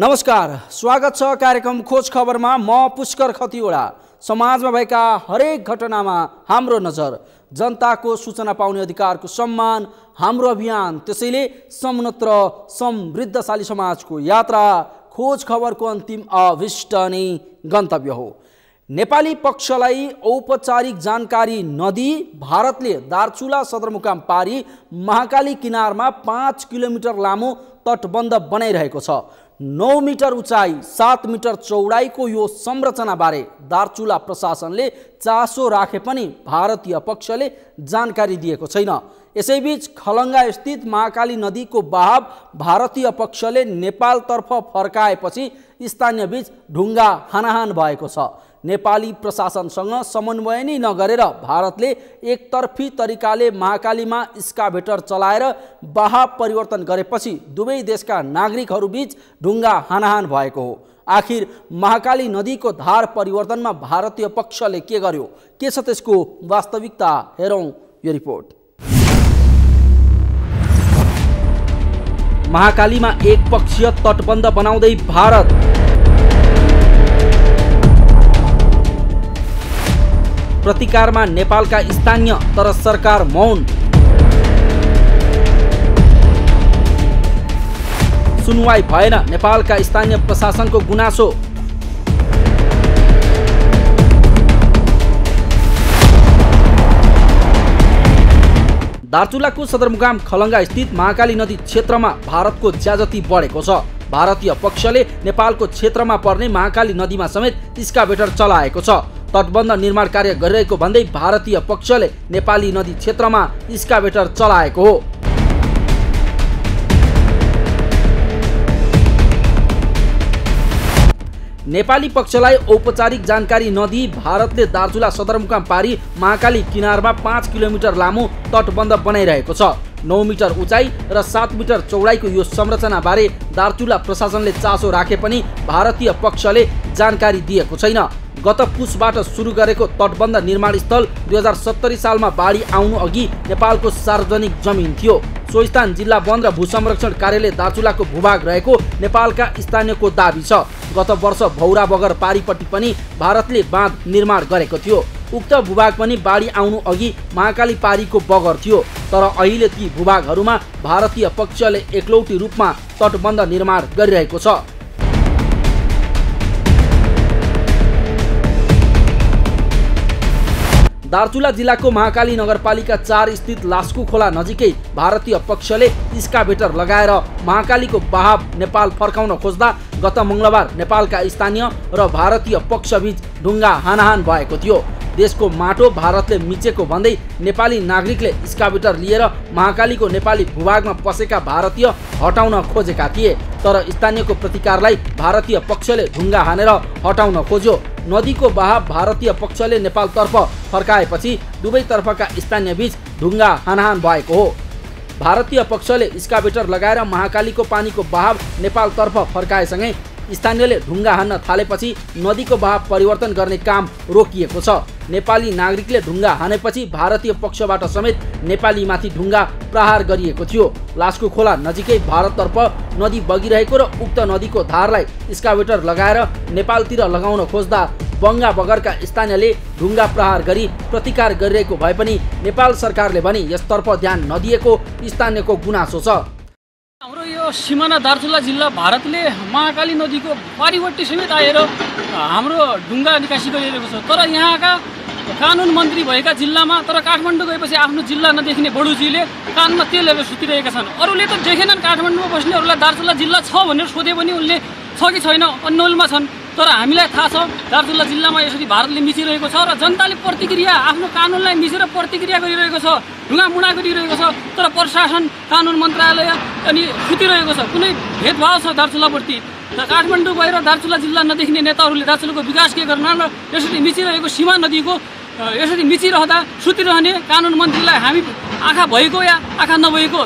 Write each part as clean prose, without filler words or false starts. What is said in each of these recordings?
नमस्कार, स्वागत छ कार्यक्रम खोज खबरमा। म पुष्कर खतिवडा। समाजमा भएका हरेक घटनामा हाम्रो नजर, जनताको सूचना पाउने अधिकारको सम्मान हाम्रो अभियान। त्यसैले समुन्नत र समृद्धशाली समाजको यात्रा खोज खबरको अन्तिम अभिष्ट नै गन्तव्य हो। नेपाली पक्षलाई औपचारिक जानकारी नदिई भारतले दार्चुला सदरमुकाम पारी महाकाली किनारमा 5 किलोमिटर लामो तटबन्ध बनाइरहेको छ। 9 मिटर उचाइ 7 मिटर चौडाइको यो संरचनाबारे दार्चुला प्रशासनले चासो राखे पनि भारतीय पक्षले जानकारी दिएको छैन। यसैबीच खलङ्गा स्थित महाकाली नदीको बहाव भारतीय पक्षले नेपालतर्फ फर्काएपछि स्थानीय बीच ढुङ्गा हानाहान भएको छ। नेपाली प्रशासनसँग समन्वय नै नगरेर भारतले एकतर्फी तरिकाले महाकालीमा स्काभेटर चलाएर बहाव परिवर्तन गरेपछि दुवै देशका नागरिकहरूबीच ढुङ्गा हानाहान भएको हो। आखिर महाकाली नदीको धार परिवर्तनमा भारतीय पक्षले के गर्यो, के छ त्यसको वास्तविकता, हेरौँ यो रिपोर्ट। महाकालीमा एकपक्षीय तटबन्ध बनाउँदै भारत। प्रतिकारमा नेपालका स्थानीय तर सरकार मौन। सुनवाई भएन नेपालका स्थानीय प्रशासनको गुनासो। दार्चुलाको सदरमुकाम खलङ्गा स्थित महाकाली नदी क्षेत्रमा भारतको ज्याजती बढेको छ। भारतीय पक्षले नेपालको क्षेत्रमा पर्ने महाकाली नदीमा समेत स्काभेटर चलाएको छ। तटबन्ध निर्माण कार्य गरिरहेको भन्दै भारतीय पक्षले नेपाली नदी क्षेत्रमा स्काभेटर चलाएको हो। नेपाली पक्षलाई औपचारिक जानकारी नदिई भारतले दार्चुला सदरमुकाम पारी महाकाली किनारमा 5 किलोमिटर लामो तटबन्ध बनाइरहेको छ। 9 मिटर उचाइ र 7 मिटर चौडाइको यो संरचनाबारे दार्चुला प्रशासनले चासो राखे पनि भारतीय पक्षले जानकारी दिएको छैन। गत पुसबाट सुरु गरेको तटबन्ध निर्माण स्थल 2070 सालमा बाढी आउनु अघि नेपालको सार्वजनिक जमिन थियो। सो स्थान जिल्ला वन र भू संरक्षण कार्यालय दार्चुलाको भूभाग रहेको नेपालका स्थानीयको दाबी छ। गत वर्ष भौरा बगर पारीपट्टि पनि भारतले बाँध निर्माण गरेको थियो। उक्त भूभाग पनि बाढी आउनु अघि महाकाली पारीको बगर थियो। तर अहिले ती भूभागहरूमा भारतीय पक्षले एकलौटी रूपमा तटबन्ध निर्माण गरिरहेको छ। दार्चुला जिल्लाको महाकाली नगरपालिका 4 स्थित लास्कु खोला नजिकै भारतीय पक्षले स्काभेटर लगाएर महाकालीको बहाव नेपाल फर्काउन खोज्दा गत मङ्गलबार नेपालका स्थानीय र भारतीय पक्षबीच ढुङ्गा हानाहान भएको थियो। देशको माटो भारतले मिचेको भन्दै नेपाली नागरिकले स्काभेटर लिएर महाकालीको नेपाली भूभागमा पसेका भारतीय हटाउन खोजेका थिए। तर स्थानीयको प्रतिकारलाई भारतीय पक्षले ढुङ्गा हानेर हटाउन खोज्यो। नदीको बहाव भारतीय पक्षले नेपालतर्फ फर्काएपछि दुवैतर्फका स्थानीय बीच ढुङ्गा हानाहान भएको हो। भारतीय पक्षले स्काभेटर लगाएर महाकालीको पानीको बहाव नेपालतर्फ फर्काएसँगै स्थानीयले ढुङ्गा हान्न थालेपछि नदीको बहाव परिवर्तन गर्ने काम रोकिएको छ। नेपाली नागरिकले ढुङ्गा हानेपछि भारतीय पक्षबाट समेत नेपालीमाथि ढुङ्गा प्रहार गरिएको थियो। लास्कु खोला नजिकै भारततर्फ नदी बगिरहेको र उक्त नदीको धारलाई स्काभेटर लगाएर नेपालतिर लगाउन खोज्दा बङ्गा बगरका स्थानीयले ढुङ्गा प्रहार गरी प्रतिकार गरिरहेको भए पनि नेपाल सरकारले भने यसतर्फ ध्यान नदिएको स्थानीयको गुनासो छ। हाम्रो यो सिमाना दार्चुला जिल्ला भारतले महाकाली नदीको पारीपट्टि समेत आएर हाम्रो ढुङ्गा निकासी गरिरहेको छ। तर यहाँका कानुन मन्त्री भएका जिल्लामा, तर काठमाडौँ गएपछि आफ्नो जिल्ला नदेखिने बडुजीले कानमा तेल लिएर सुतिरहेका छन्। अरूले त देखेनन् काठमाडौँमा बस्नेहरूलाई दार्चुला जिल्ला छ भनेर सोधे पनि उनले छ कि छैन अन्यलमा छन्। तर हामीलाई थाहा छ दार्चुला जिल्लामा यसरी भारतले मिचिरहेको छ र जनताले प्रतिक्रिया आफ्नो कानुनलाई मिचेर प्रतिक्रिया गरिरहेको छ, ढुङ्गामुढा गरिरहेको छ। तर प्रशासन, कानुन मन्त्रालय अनि सुतिरहेको छ। कुनै भेदभाव छ दार्चुलाप्रति। काठमाडौँ गएर दार्चुला जिल्ला नदेखिने नेताहरूले दार्चुलाको विकास के गर्न र यसरी मिचिरहेको सीमा नदीको यसरी मिचिरहँदा सुतिरहने कानुन मन्त्रीलाई हामी आँखा भएको या आँखा नभएको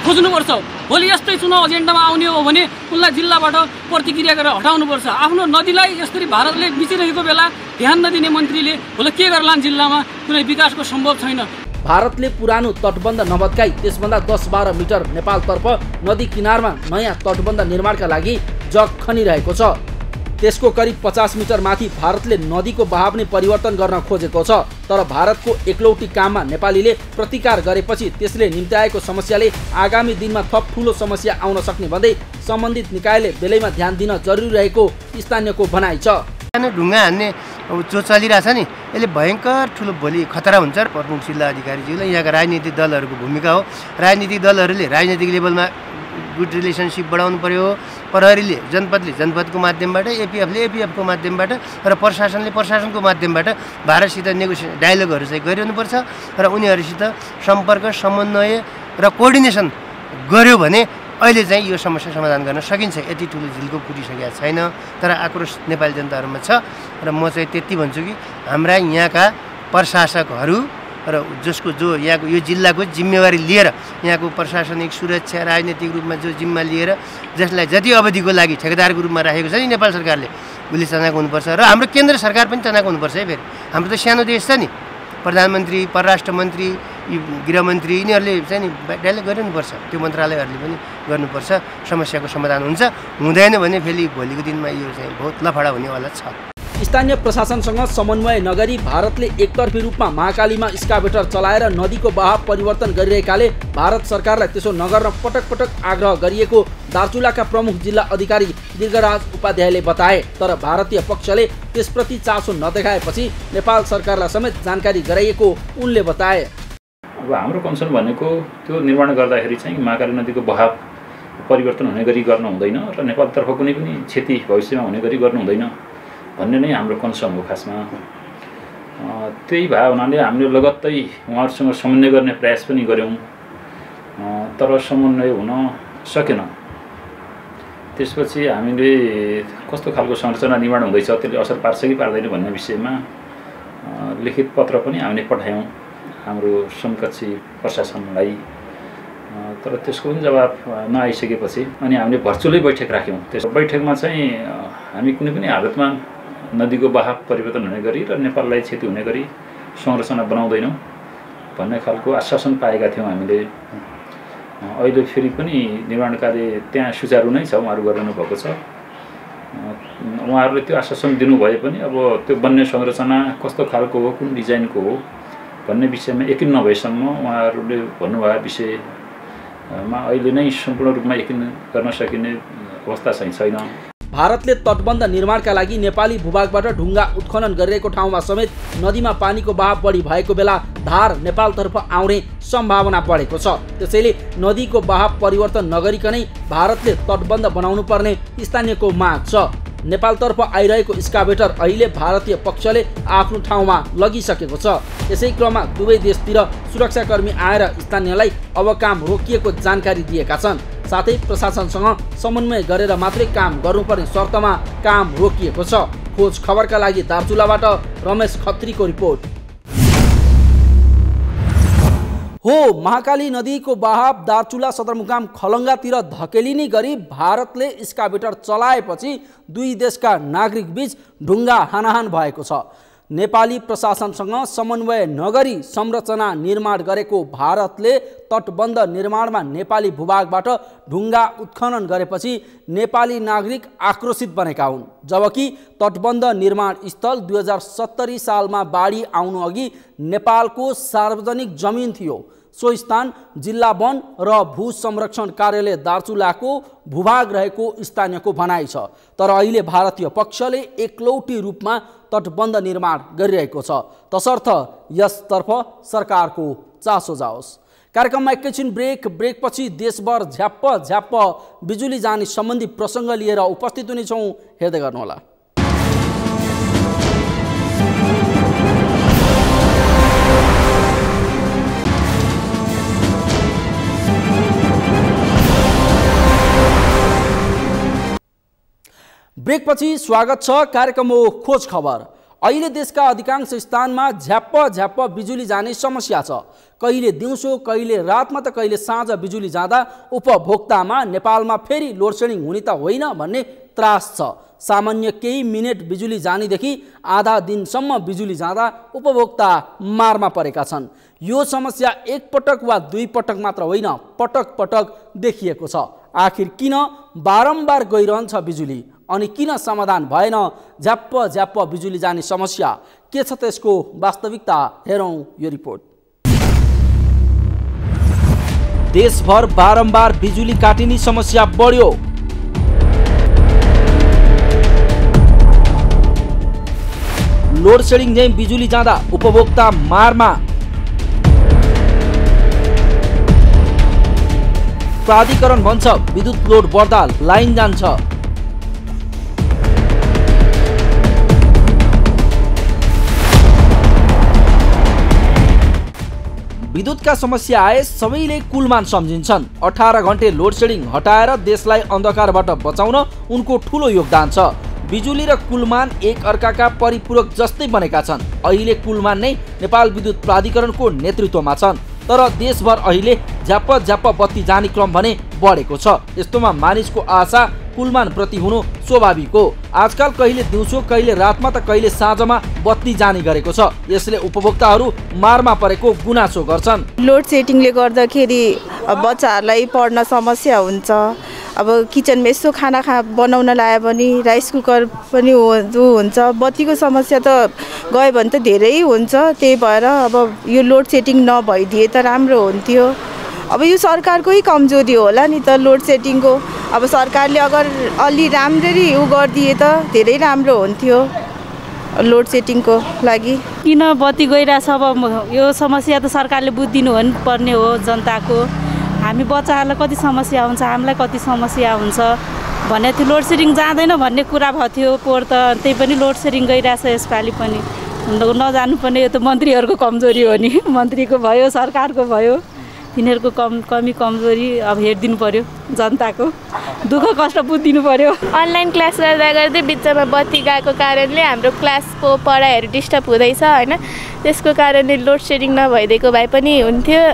खोज्नुपर्छ। भोलि यस्तै चुनाव एजेन्डामा आउने हो भने उनलाई जिल्लाबाट प्रतिक्रिया गरेर हटाउनुपर्छ। आफ्नो नदीलाई यसरी भारतले मिचिरहेको बेला ध्यान नदिने मन्त्रीले भोलि के गर्लान्? जिल्लामा कुनै विकासको सम्भव छैन। भारतले पुरानो तटबन्ध नभत्काई त्यसभन्दा 10-12 मिटर नेपालतर्फ नदी किनारमा नयाँ तटबन्ध निर्माणका लागि जग खनिरहेको छ। त्यसको करिब 50 मिटर माथि भारतले नदीको बहाव नै परिवर्तन गर्न खोजेको छ, तर भारतको एकलौटी काममा नेपालीले प्रतिकार गरेपछि त्यसले निम्त्याएको समस्याले आगामी दिनमा थप ठुलो समस्या आउन सक्ने भन्दै सम्बन्धित निकायले बेलैमा ध्यान दिन जरुरी रहेको स्थानीयको भनाइ छ। ढुङ्गा हान्ने जो चलिरहेछ नि, यसले भयङ्कर ठुलो भोलि खतरा हुन्छ। प्रमुख जिल्ला अधिकारीज्यूलाई यहाँका राजनीतिक दलहरूको भूमिका हो। राजनीतिक दलहरूले राजनीतिक लेभलमा गुड रिलेसनसिप बढाउनु पर्यो। प्रहरीले जनपदको माध्यमबाट, एपिएफले एपिएफको माध्यमबाट र प्रशासनले प्रशासनको माध्यमबाट भारतसित डायलगहरू चाहिँ गरिरहनुपर्छ र उनीहरूसित सम्पर्क, समन्वय र कोअर्डिनेसन गर्यो भने अहिले चाहिँ यो समस्या समाधान गर्न सकिन्छ। यति ठुलो झिल्को पुगिसकेको छैन, तर आक्रोश नेपाली जनताहरूमा छ र म चाहिँ त्यति भन्छु कि हाम्रा यहाँका प्रशासकहरू र जो यहाँको यो जिल्लाको जिम्मेवारी लिएर, यहाँको प्रशासनिक सुरक्षा राजनीतिक रूपमा जो जिम्मा लिएर जसलाई जति अवधिको लागि ठेकेदारको रूपमा राखेको छ नि नेपाल सरकारले, उसले तनाक हुनुपर्छ र हाम्रो केन्द्र सरकार पनि तनाक हुनुपर्छ है। फेरि हाम्रो त सानो देश छ नि, प्रधानमन्त्री, परराष्ट्र मन्त्री, गृहमन्त्री यिनीहरूले चाहिँ नि डाइलेक्ट गरिनुपर्छ। त्यो मन्त्रालयहरूले पनि गर्नुपर्छ। समस्याको समाधान हुन्छ। हुँदैन भने फेरि भोलिको दिनमा यो चाहिँ बहुत लफडा हुनेवाला छ। स्थानीय प्रशासनसँग समन्वय नगरी भारतले एकतर्फी रूपमा महाकालीमा स्काभेटर चलाएर नदीको बहाव परिवर्तन गरिरहेकाले भारत सरकारलाई त्यसो नगर्न पटक पटक आग्रह गरिएको दार्चुलाका प्रमुख जिल्ला अधिकारी दीर्घराज उपाध्यायले बताए। तर भारतीय पक्षले त्यसप्रति चासो नदेखाएपछि नेपाल सरकारलाई समेत जानकारी गराइएको उनले बताए। अब हाम्रो कन्सर्न भनेको त्यो निर्माण गर्दाखेरि चाहिँ महाकाली नदीको बहाव परिवर्तन हुने गरी गर्न हुँदैन र नेपालतर्फ कुनै पनि क्षति भविष्यमा हुने गरी गर्नु हुँदैन भन्ने नै हाम्रो कन्सर्न हो खासमा। त्यही भए हुनाले हामीले लगत्तै उहाँहरूसँग समन्वय गर्ने प्रयास पनि गऱ्यौँ, तर समन्वय हुन सकेन। त्यसपछि हामीले कस्तो खालको संरचना निर्माण हुँदैछ, त्यसले असर पार्छ कि पार्दैन भन्ने विषयमा लिखित पत्र पनि हामीले पठायौँ हाम्रो समकक्षी प्रशासनलाई। तर त्यसको पनि जवाब नआइसकेपछि अनि हामीले भर्चुअलै बैठक राख्यौँ। त्यस बैठकमा चाहिँ हामी कुनै पनि हालतमा नदीको बहाव परिवर्तन हुने गरी र नेपाललाई क्षति हुने गरी संरचना बनाउँदैनौँ भन्ने खालको आश्वासन पाएका थियौँ हामीले। अहिले फेरि पनि निर्माण कार्य त्यहाँ सुचारू नै छ, उहाँहरू गरिरहनु भएको छ। उहाँहरूले त्यो आश्वासन दिनुभए पनि अब त्यो बन्ने संरचना कस्तो खालको हो, कुन डिजाइनको हो भन्ने विषयमा यकिन नभएसम्म उहाँहरूले भन्नुभएको विषयमा अहिले नै सम्पूर्ण रूपमा यकिन गर्न सकिने अवस्था चाहिँ छैन। भारतले तटबन्ध निर्माणका लागि नेपाली भूभागबाट ढुङ्गा उत्खनन गरिरहेको ठाउँमा समेत नदीमा पानीको बहाव बढी भएको बेला धार नेपालतर्फ आउने सम्भावना बढेको छ। त्यसैले नदीको बहाव परिवर्तन नगरिकनै भारतले तटबन्ध बनाउनु पर्ने स्थानीयको माग छ। नेपालतर्फ आइरहेको स्काभेटर अहिले भारतीय पक्षले आफ्नो ठाउँमा लगिसकेको छ। यसै क्रममा दुवै देशतिर सुरक्षाकर्मी आएर स्थानीयलाई अब काम रोकिएको जानकारी दिएका छन्। साथै प्रशासनसँग समन्वय गरेर मात्रै काम गर्नुपर्ने शर्तमा काम रोकिएको छ। खोज खबरका लागि दार्चुलाबाट रमेश खत्रीको रिपोर्ट। हो, महाकाली नदीको बहाव दार्चुला सदरमुकाम खलङ्गातिर धकेलिने गरी भारतले स्काभेटर चलाएपछि दुई देशका नागरिक बीच ढुङ्गा हानाहान भएको छ। नेपाली प्रशासनसँग समन्वय नगरी संरचना निर्माण गरेको भारतले तटबन्ध निर्माणमा नेपाली भूभागबाट ढुङ्गा उत्खनन गरेपछि नेपाली नागरिक आक्रोशित बनेका हुन्। जबकि तटबन्ध निर्माण स्थल 2070 सालमा बाढी आउनु अघि नेपालको सार्वजनिक जमिन थियो। सो स्थान जिल्ला वन र भू संरक्षण कार्यालय दार्चुलाको भूभाग रहेको स्थानीयको भनाइ छ। तर अहिले भारतीय पक्षले एकलौटी रूपमा तटबन्ध निर्माण गरिरहेको छ। तसर्थ यसतर्फ सरकारको चासो जाओस्। कार्यक्रममा एकैछिन ब्रेकपछि देशभर झ्याप्प बिजुली जाने सम्बन्धी प्रसङ्ग लिएर उपस्थित हुनेछौँ। हेर्दै गर्नुहोला। ब्रेकपछि स्वागत छ। कार्यक्रम हो खोज खबर। अहिले देशका अधिकांश स्थानमा झ्याप्प बिजुली जाने समस्या छ। कहिले दिउँसो कहिले रातमा त कहिले साँझ बिजुली जाँदा उपभोक्तामा नेपालमा फेरि लोडसेडिङ हुने त होइन भन्ने त्रास छ। सामान्य केही मिनेट बिजुली जानेदेखि आधा दिनसम्म बिजुली जाँदा उपभोक्ता मारमा परेका छन्। यो समस्या एक पटक वा दुई पटक मात्र होइन, पटक पटक देखिएको छ। आखिर किन बारम्बार गइरहन्छ बिजुली अनि किन समाधान भएन झ्याप्प झ्याप्प बिजुली जाने समस्या? के छ त्यसको वास्तविकता? हेरौँ यो रिपोर्ट। देशभर बारम्बार बिजुली काटिने समस्या बढ्यो। लोड सेडिङ झैं बिजुली जाँदा उपभोक्ता मारमा। प्राधिकरण भन्छ विद्युत लोड बढ्दा लाइन जान्छ। विद्युतका समस्या आए सबैले कुलमान सम्झिन्छन्। 18 घण्टे लोड सेडिङ हटाएर देशलाई अन्धकारबाट बचाउन उनको ठूलो योगदान छ। बिजुली र कुलमान एक अर्काका परिपूरक जस्तै बनेका छन्। अहिले कुलमान नै नेपाल विद्युत प्राधिकरणको नेतृत्वमा छन्, तर देशभर अहिले झ्याप्प झ्याप्प बत्ती जाने क्रम भने बढेको छ। यस्तोमा मानिसको आशा कुलमान प्रति हुनु स्वाभाविक हो। आजकल कहिले दिउँसो कहिले रातमा त कहिले साँझमा बत्ती जाने गरेको छ। यसले उपभोक्ताहरू मारमा परेको गुनासो गर्छन्। लोड सेडिङले गर्दाखेरि बच्चाहरूलाई पढ्न समस्या हुन्छ। अब किचनमा यसो खाना बनाउन लायो भने राइस कुकर पनि हुन्छ। बत्तीको समस्या त गयो भने त धेरै हुन्छ। त्यही भएर अब यो लोड सेडिङ नभइदिए त राम्रो हुन्थ्यो। अब यो सरकारकै कमजोरी होला नि त लोड सेडिङको। अब सरकारले अगर अलि राम्ररी गरिदिए त धेरै राम्रो हुन्थ्यो लोड सेडिङको लागि। किन बत्ती गइरहेछ? अब यो समस्या त सरकारले बुझिदिनु पर्ने हो जनताको। हामी बच्चाहरूलाई कति समस्या हुन्छ, हामीलाई कति समस्या हुन्छ भने थियो। लोड सेडिङ जाँदैन भन्ने कुरा भयो थियो पोहोर त, त्यही पनि लोड सेडिङ गइरहेछ यसपालि पनि। नजानुपर्ने यो त मन्त्रीहरूको कमजोरी हो नि। मन्त्रीको भयो, सरकारको भयो, तिनीहरूको कमी कमजोरी अब हेरिदिनु पर्यो। जनताको दुःख कष्ट बुझिदिनु पर्यो। अनलाइन क्लास गर्दा गर्दै बिचमा बत्ती गएको कारणले हाम्रो क्लासको पढाइहरू डिस्टर्ब हुँदैछ होइन। त्यसको कारणले लोड सेडिङ नभइदिएको भए पनि हुन्थ्यो।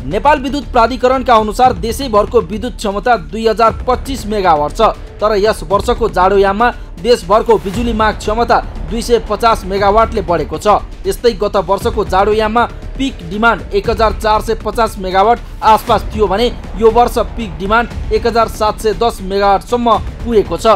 नेपाल विद्युत प्राधिकरणका अनुसार देशैभरको विद्युत क्षमता 2025 मेगावाट छ। तर यस वर्षको जाडोयाममा देशभरको बिजुली माग क्षमता 250 मेगावाटले बढेको छ। यस्तै गत वर्षको जाडोयाममा पिक डिमान्ड 1450 मेगावाट आसपास थियो भने यो वर्ष पिक डिमान्ड 1710 मेगावाटसम्म पुगेको छ।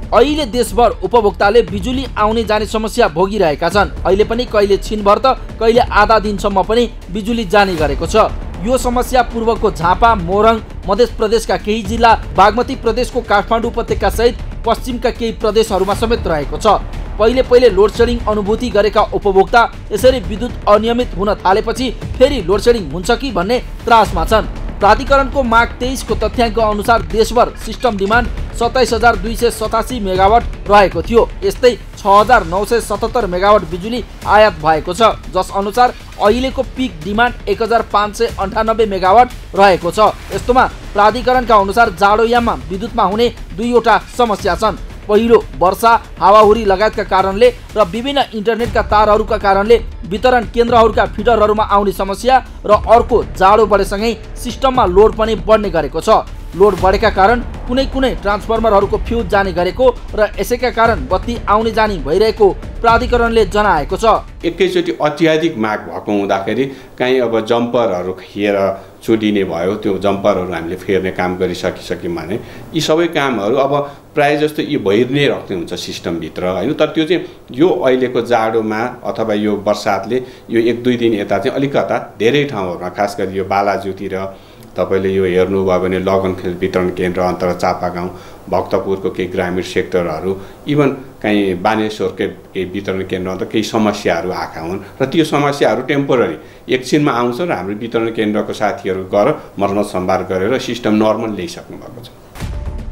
अहिले देशभर उपभोक्ताले बिजुली आउने जाने समस्या भोगिरहेका छन्। अहिले पनि कहिले छिनभर त कहिले आधा दिनसम्म पनि बिजुली जाने गरेको छ। यो समस्या पूर्वको झापा, मोरङ, मध्य प्रदेशका केही जिल्ला, बागमती प्रदेशको काठमाडौँ उपत्यका सहित पश्चिमका केही प्रदेशहरूमा समेत रहेको छ। पहिले लोड सेडिङ अनुभूति गरेका उपभोक्ता यसरी विद्युत अनियमित हुन थालेपछि फेरि लोड सेडिङ हुन्छ कि भन्ने त्रासमा छन्। प्राधिकरणको माघ 23 को तथ्याङ्क अनुसार देशभर सिस्टम डिमान्ड 27287 मेगावाट रहेको थियो। यस्तै 6977 मेगावाट बिजुली आयात भएको छ, जस अनुसार अहिलेको पिक डिमान्ड 1598 मेगावाट रहेको छ। यस्तोमा प्राधिकरणका अनुसार जाडोयाममा विद्युतमा हुने दुईवटा समस्या छन्। पहिलो, वर्षा, हावाहुरी लगायतका कारणले र विभिन्न इन्टरनेटका तारहरूका कारणले वितरण केन्द्रहरूका फिडरहरूमा आउने समस्या र अर्को जाडो बढेसँगै सिस्टममा लोड पनि बढ्ने गरेको छ। लोड बढेका कारण कुनै ट्रान्सफर्मरहरूको फ्युज जाने गरेको र यसैका कारण बत्ती आउने जाने भइरहेको प्राधिकरणले जनाएको छ। एकैचोटि अत्याधिक माग भएको हुँदाखेरि कहीँ अब जम्परहरू खिएर चुडिने भयो, त्यो जम्परहरू हामीले फेर्ने काम गरिसकिसक्यौँ भने यी सबै कामहरू अब प्रायः जस्तो यी भइनै राख्ने हुन्छ सिस्टमभित्र होइन। तर त्यो चाहिँ यो अहिलेको जाडोमा अथवा यो बर्सातले यो 1-2 दिन यता चाहिँ अलिकता धेरै ठाउँहरूमा खास गरी यो बालाजुतिर तपाईँले यो हेर्नुभयो भने लगनखेल वितरण केन्द्र अन्तर्गत चापागाउँ, भक्तपुरको केही ग्रामीण सेक्टरहरू, इभन कहीँ बानेश्वरकै केही वितरण केन्द्रमा त केही समस्याहरू आएका हुन् र त्यो समस्याहरू टेम्पोररी एकछिनमा आउँछ र हाम्रो वितरण केन्द्रको साथीहरू गएर मर्मत सम्भार गरेर सिस्टम नर्मल ल्याइसक्नु भएको छ।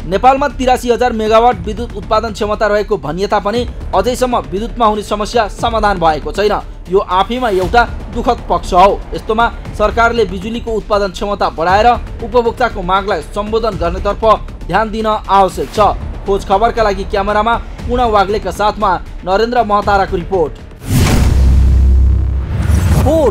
नेपालमा 83,000 मेगावाट विद्युत उत्पादन क्षमता रहेको भनिए तापनि अझैसम्म विद्युतमा हुने समस्या समाधान भएको छैन। यो आफैमा एउटा दुःखद पक्ष हो। यस्तोमा सरकारले बिजुलीको उत्पादन क्षमता बढाएर उपभोक्ताको मागलाई सम्बोधन गर्नेतर्फ ध्यान दिन आवश्यक छ। खोज खबरका लागि क्यामेरामा पूर्ण वाग्लेका साथमा नरेन्द्र महताराको रिपोर्ट।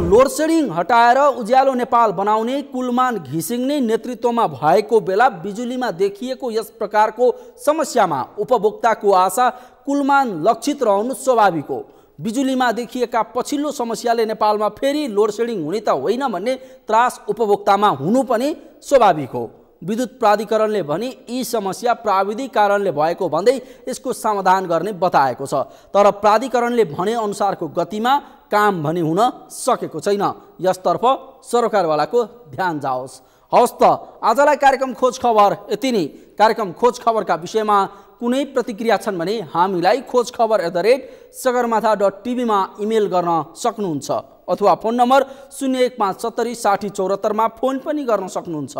लोड सेडिङ हटाएर उज्यालो नेपाल बनाउने कुलमान घिसिङले नेतृत्वमा भएको बेला बिजुलीमा देखिएको यस प्रकारको समस्यामा उपभोक्ताको आशा कुलमान लक्षित रहनु स्वाभाविक हो। बिजुलीमा देखिएका पछिल्लो समस्याले नेपालमा फेरि लोड सेडिङ हुने त होइन भन्ने त्रास उपभोक्तामा हुनु पनि स्वाभाविक हो। विद्युत प्राधिकरणले भने यी समस्या प्राविधिक कारणले भएको भन्दै यसको समाधान गर्ने बताएको छ। तर प्राधिकरणले भने अनुसारको गतिमा काम भने हुन सकेको छैन। यसतर्फ सरकारवालाको ध्यान जाओस्। हवस् त आजलाई कार्यक्रम खोज खबर यति नै। कार्यक्रम खोज खबरका विषयमा कुनै प्रतिक्रिया छन् भने हामीलाई खोजखबर@सगरमाथा.tv मा इमेल गर्न सक्नुहुन्छ अथवा फोन नम्बर 01570 60 74 मा फोन पनि गर्न सक्नुहुन्छ।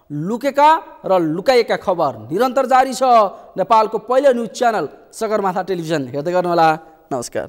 लुकेका र लुकाइएका खबर निरन्तर जारी छ। नेपालको पहिलो न्युज च्यानल सगरमाथा टेलिभिजन हेर्दै गर्नुहोला। नमस्कार।